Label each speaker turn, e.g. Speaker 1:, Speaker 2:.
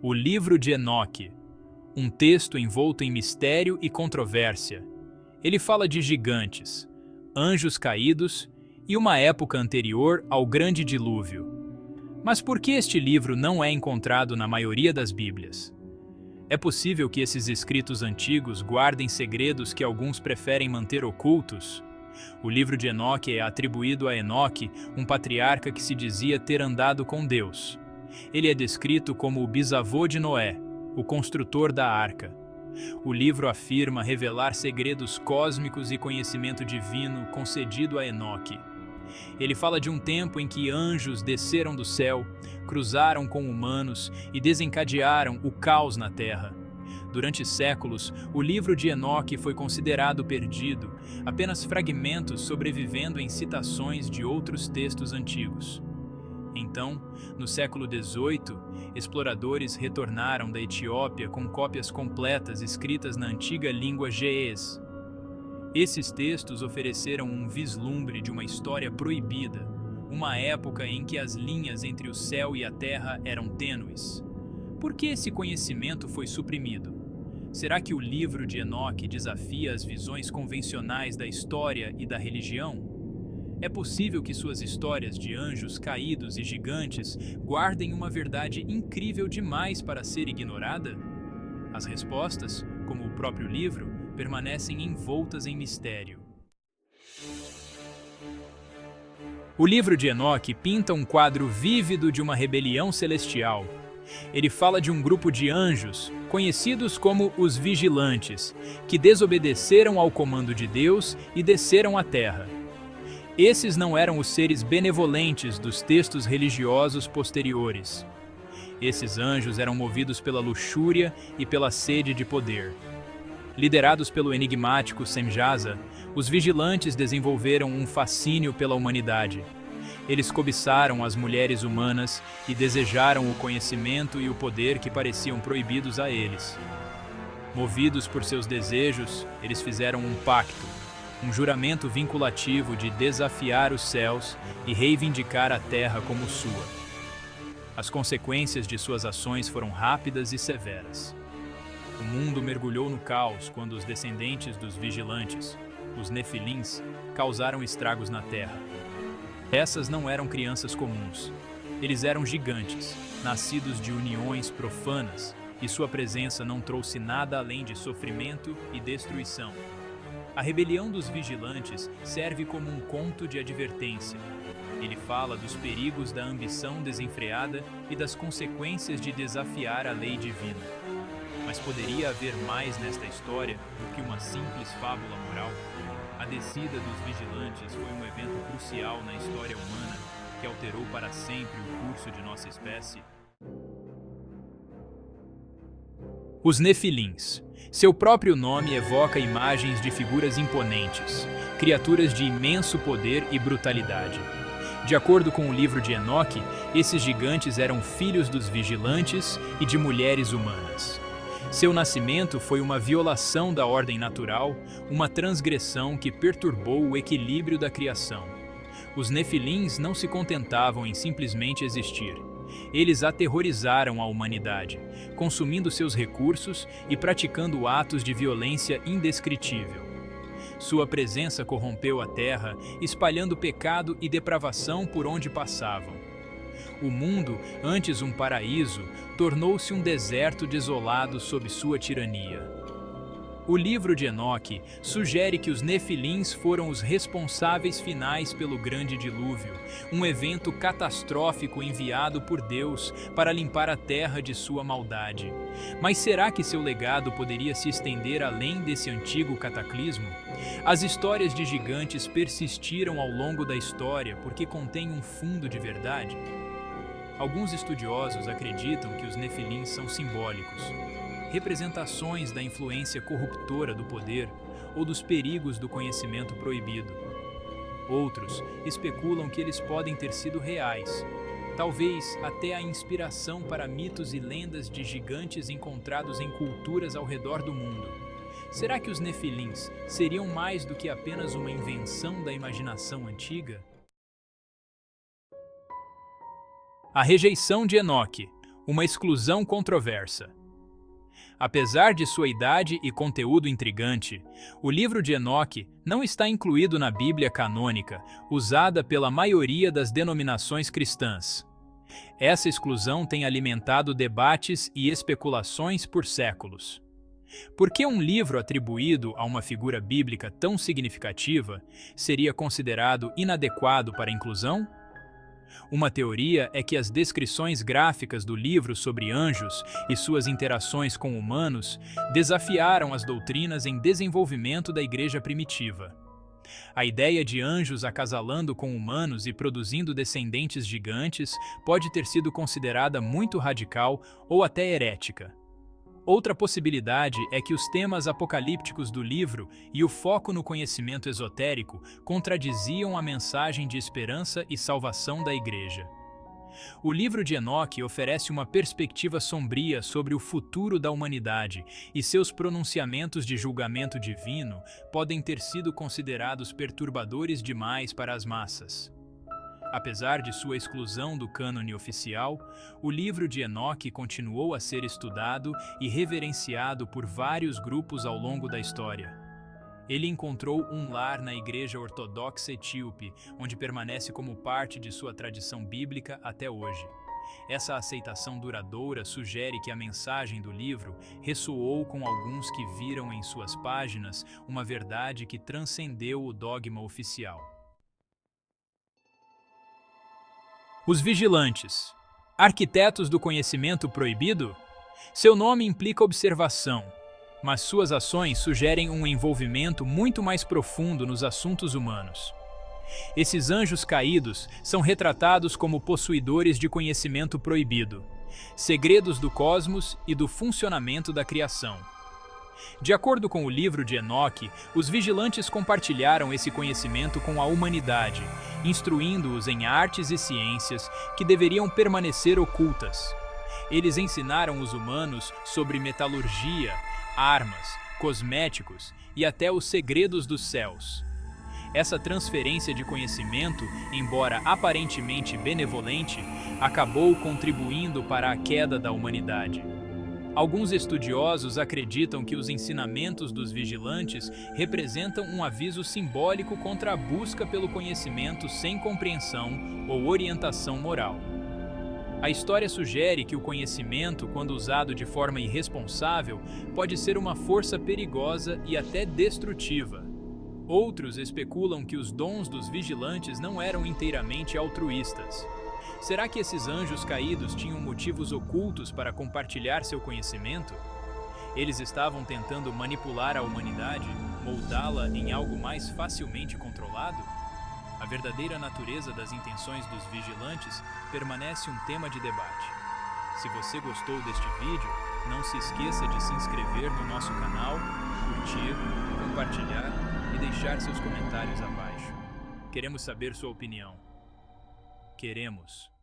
Speaker 1: O livro de Enoque, um texto envolto em mistério e controvérsia. Ele fala de gigantes, anjos caídos e uma época anterior ao grande dilúvio. Mas por que este livro não é encontrado na maioria das Bíblias? É possível que esses escritos antigos guardem segredos que alguns preferem manter ocultos? O livro de Enoque é atribuído a Enoque, um patriarca que se dizia ter andado com Deus. Ele é descrito como o bisavô de Noé, o construtor da arca. O livro afirma revelar segredos cósmicos e conhecimento divino concedido a Enoque. Ele fala de um tempo em que anjos desceram do céu, cruzaram com humanos e desencadearam o caos na terra. Durante séculos, o livro de Enoque foi considerado perdido, apenas fragmentos sobrevivendo em citações de outros textos antigos. Então, no século XVIII, exploradores retornaram da Etiópia com cópias completas escritas na antiga língua ge'ez. Esses textos ofereceram um vislumbre de uma história proibida, uma época em que as linhas entre o céu e a terra eram tênues. Por que esse conhecimento foi suprimido? Será que o livro de Enoque desafia as visões convencionais da história e da religião? É possível que suas histórias de anjos caídos e gigantes guardem uma verdade incrível demais para ser ignorada? As respostas, como o próprio livro, permanecem envoltas em mistério. O livro de Enoque pinta um quadro vívido de uma rebelião celestial. Ele fala de um grupo de anjos, conhecidos como os vigilantes, que desobedeceram ao comando de Deus e desceram à terra. Esses não eram os seres benevolentes dos textos religiosos posteriores. Esses anjos eram movidos pela luxúria e pela sede de poder. Liderados pelo enigmático Semjasa, os vigilantes desenvolveram um fascínio pela humanidade. Eles cobiçaram as mulheres humanas e desejaram o conhecimento e o poder que pareciam proibidos a eles. Movidos por seus desejos, eles fizeram um pacto, um juramento vinculativo de desafiar os céus e reivindicar a terra como sua. As consequências de suas ações foram rápidas e severas. O mundo mergulhou no caos quando os descendentes dos vigilantes, os Nefilins, causaram estragos na terra. Essas não eram crianças comuns. Eles eram gigantes, nascidos de uniões profanas, e sua presença não trouxe nada além de sofrimento e destruição. A rebelião dos vigilantes serve como um conto de advertência. Ele fala dos perigos da ambição desenfreada e das consequências de desafiar a lei divina. Mas poderia haver mais nesta história do que uma simples fábula moral? A descida dos vigilantes foi um evento crucial na história humana que alterou para sempre o curso de nossa espécie. Os Nefilins. Seu próprio nome evoca imagens de figuras imponentes, criaturas de imenso poder e brutalidade. De acordo com o livro de Enoque, esses gigantes eram filhos dos vigilantes e de mulheres humanas. Seu nascimento foi uma violação da ordem natural, uma transgressão que perturbou o equilíbrio da criação. Os Nefilins não se contentavam em simplesmente existir. Eles aterrorizaram a humanidade, consumindo seus recursos e praticando atos de violência indescritível. Sua presença corrompeu a terra, espalhando pecado e depravação por onde passavam. O mundo, antes um paraíso, tornou-se um deserto desolado sob sua tirania. O livro de Enoque sugere que os Nefilins foram os responsáveis finais pelo grande dilúvio, um evento catastrófico enviado por Deus para limpar a terra de sua maldade. Mas será que seu legado poderia se estender além desse antigo cataclismo? As histórias de gigantes persistiram ao longo da história porque contêm um fundo de verdade. Alguns estudiosos acreditam que os Nefilins são simbólicos, representações da influência corruptora do poder ou dos perigos do conhecimento proibido. Outros especulam que eles podem ter sido reais, talvez até a inspiração para mitos e lendas de gigantes encontrados em culturas ao redor do mundo. Será que os Nefilins seriam mais do que apenas uma invenção da imaginação antiga? A rejeição de Enoque. Uma exclusão controversa. Apesar de sua idade e conteúdo intrigante, o livro de Enoque não está incluído na Bíblia canônica, usada pela maioria das denominações cristãs. Essa exclusão tem alimentado debates e especulações por séculos. Por que um livro atribuído a uma figura bíblica tão significativa seria considerado inadequado para a inclusão? Uma teoria é que as descrições gráficas do livro sobre anjos e suas interações com humanos desafiaram as doutrinas em desenvolvimento da igreja primitiva. A ideia de anjos acasalando com humanos e produzindo descendentes gigantes pode ter sido considerada muito radical ou até herética. Outra possibilidade é que os temas apocalípticos do livro e o foco no conhecimento esotérico contradiziam a mensagem de esperança e salvação da Igreja. O livro de Enoque oferece uma perspectiva sombria sobre o futuro da humanidade, e seus pronunciamentos de julgamento divino podem ter sido considerados perturbadores demais para as massas. Apesar de sua exclusão do cânone oficial, o livro de Enoque continuou a ser estudado e reverenciado por vários grupos ao longo da história. Ele encontrou um lar na Igreja Ortodoxa Etíope, onde permanece como parte de sua tradição bíblica até hoje. Essa aceitação duradoura sugere que a mensagem do livro ressoou com alguns que viram em suas páginas uma verdade que transcendeu o dogma oficial. Os vigilantes. Arquitetos do conhecimento proibido? Seu nome implica observação, mas suas ações sugerem um envolvimento muito mais profundo nos assuntos humanos. Esses anjos caídos são retratados como possuidores de conhecimento proibido, segredos do cosmos e do funcionamento da criação. De acordo com o livro de Enoque, os vigilantes compartilharam esse conhecimento com a humanidade, instruindo-os em artes e ciências que deveriam permanecer ocultas. Eles ensinaram os humanos sobre metalurgia, armas, cosméticos e até os segredos dos céus. Essa transferência de conhecimento, embora aparentemente benevolente, acabou contribuindo para a queda da humanidade. Alguns estudiosos acreditam que os ensinamentos dos vigilantes representam um aviso simbólico contra a busca pelo conhecimento sem compreensão ou orientação moral. A história sugere que o conhecimento, quando usado de forma irresponsável, pode ser uma força perigosa e até destrutiva. Outros especulam que os dons dos vigilantes não eram inteiramente altruístas. Será que esses anjos caídos tinham motivos ocultos para compartilhar seu conhecimento? Eles estavam tentando manipular a humanidade, moldá-la em algo mais facilmente controlado? A verdadeira natureza das intenções dos vigilantes permanece um tema de debate. Se você gostou deste vídeo, não se esqueça de se inscrever no nosso canal, curtir, compartilhar e deixar seus comentários abaixo. Queremos saber sua opinião. Queremos.